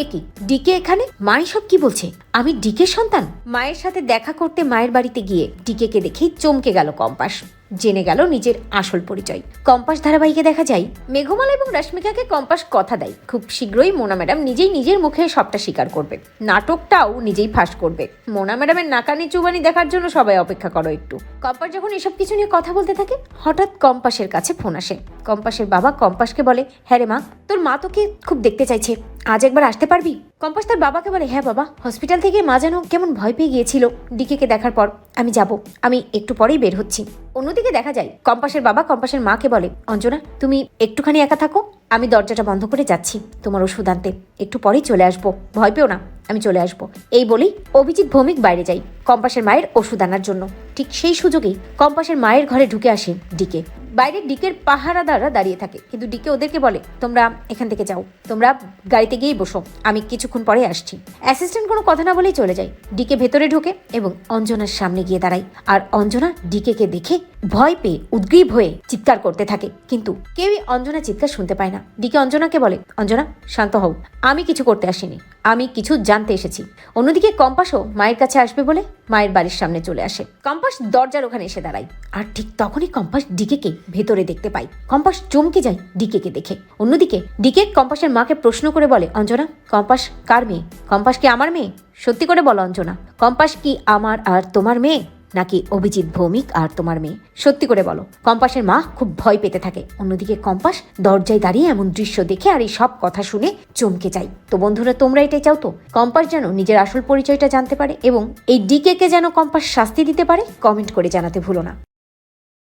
একি ডিকে এখানে? মা এসব কি বলছে? আমি ডিকের সন্তান? মায়ের সাথে দেখা করতে মায়ের বাড়িতে গিয়ে ডিকেকে দেখেই চমকে গেল কম্পাস। জেনে গেল নিজের আসল পরিচয়। কম্পাস ধারাবাহিকে দেখা যায় মেঘমালা এবং রশ্মিকাকে কম্পাস কথা দেয় খুব শীঘ্রই মোনা ম্যাডাম নিজেই নিজের মুখে সবটা স্বীকার করবে, নাটকটাও নিজেই ফাঁস করবে। মোনা ম্যাডামের নাকানি চুবানি দেখার জন্য সবাই অপেক্ষা করো একটু। কম্পাস যখন এসব কিছু নিয়ে কথা বলতে থাকে হঠাৎ কম্পাসের কাছে ফোন আসে। কম্পাসের বাবা কম্পাসকে বলে, হ্যাঁ রে মা, তোর মা তোকে খুব দেখতে চাইছে, আজ একবার আসতে পারবি? কম্পাস তার বাবাকে বলে, হ্যাঁ বাবা, হসপিটাল থেকে মা যেন কেমন ভয় পেয়ে গিয়েছিল ডিকেকে দেখার পর। আমি যাব, আমি একটু পরেই বের হচ্ছি। অন্যদিকে দেখা যায় কম্পাসের বাবা কম্পাসের মাকে বলে, অঞ্জনা তুমি একটুখানি একা থাকো, আমি দরজাটা বন্ধ করে যাচ্ছি তোমার ওষুধ আনতে, একটু পরেই চলে আসবো, ভয় পেও না, আমি চলে আসবো। এই বলেই অভিজিৎ ভৌমিক বাইরে যায় কম্পাসের মায়ের ওষুধ আনার জন্য। ঠিক সেই সুযোগেই কম্পাসের মায়ের ঘরে ঢুকে আসে ডিকে। বাইরে ডিকের পাহারাদাররা দাঁড়িয়ে থাকে, কিন্তু ডিকে ওদেরকে বলে, তোমরা এখান থেকে যাও, তোমরা গাড়িতে গিয়েই বসো, আমি কিছুক্ষণ পরে আসছি। অ্যাসিস্ট্যান্ট কোনো কথা না বলেই চলে যায়। ডিকে ভেতরে ঢোকে এবং অঞ্জনার সামনে গিয়ে দাঁড়ায়। আর অঞ্জনা ডিকেকে দেখে ভয় পেয়ে উদ্গ্রীব হয়ে চিৎকার করতে থাকে, কিন্তু কেউই অঞ্জনা চিৎকার শুনতে পায় না। ডিকে অঞ্জনাকে বলে, অঞ্জনা শান্ত হও, আমি কিছু করতে আসিনি, আমি কিছু জানতে এসেছি। অন্যদিকে কম্পাসও মায়ের কাছে আসবে বলে মায়ের বাড়ির সামনে চলে আসে। কম্পাস দরজার ওখানে এসে দাঁড়ায়, আর ঠিক তখনই কম্পাস ডিকেকে ভেতরে দেখতে পায়। কম্পাস চমকে যায় ডিকেকে দেখে। অন্যদিকে ডিকে কম্পাসের মাকে প্রশ্ন করে বলে, অঞ্জনা কম্পাস কার মেয়ে? কম্পাস কি আমার মেয়ে? সত্যি করে বলো অঞ্জনা, কম্পাস কি আমার আর তোমার মেয়ে, নাকি অভিজিৎ ভৌমিক আর তোমার মেয়ে? সত্যি করে বলো। কম্পাসের মা খুব ভয় পেতে থাকে। অন্যদিকে কম্পাস দরজায় দাঁড়িয়ে এমন দৃশ্য দেখে আর এই সব কথা শুনে চমকে যায়। তো বন্ধুরা, তোমরা এটাই চাও তো কম্পাস যেন নিজের আসল পরিচয়টা জানতে পারে এবং এই ডিকে কে যেন কম্পাস শাস্তি দিতে পারে? কমেন্ট করে জানাতে ভুলো না।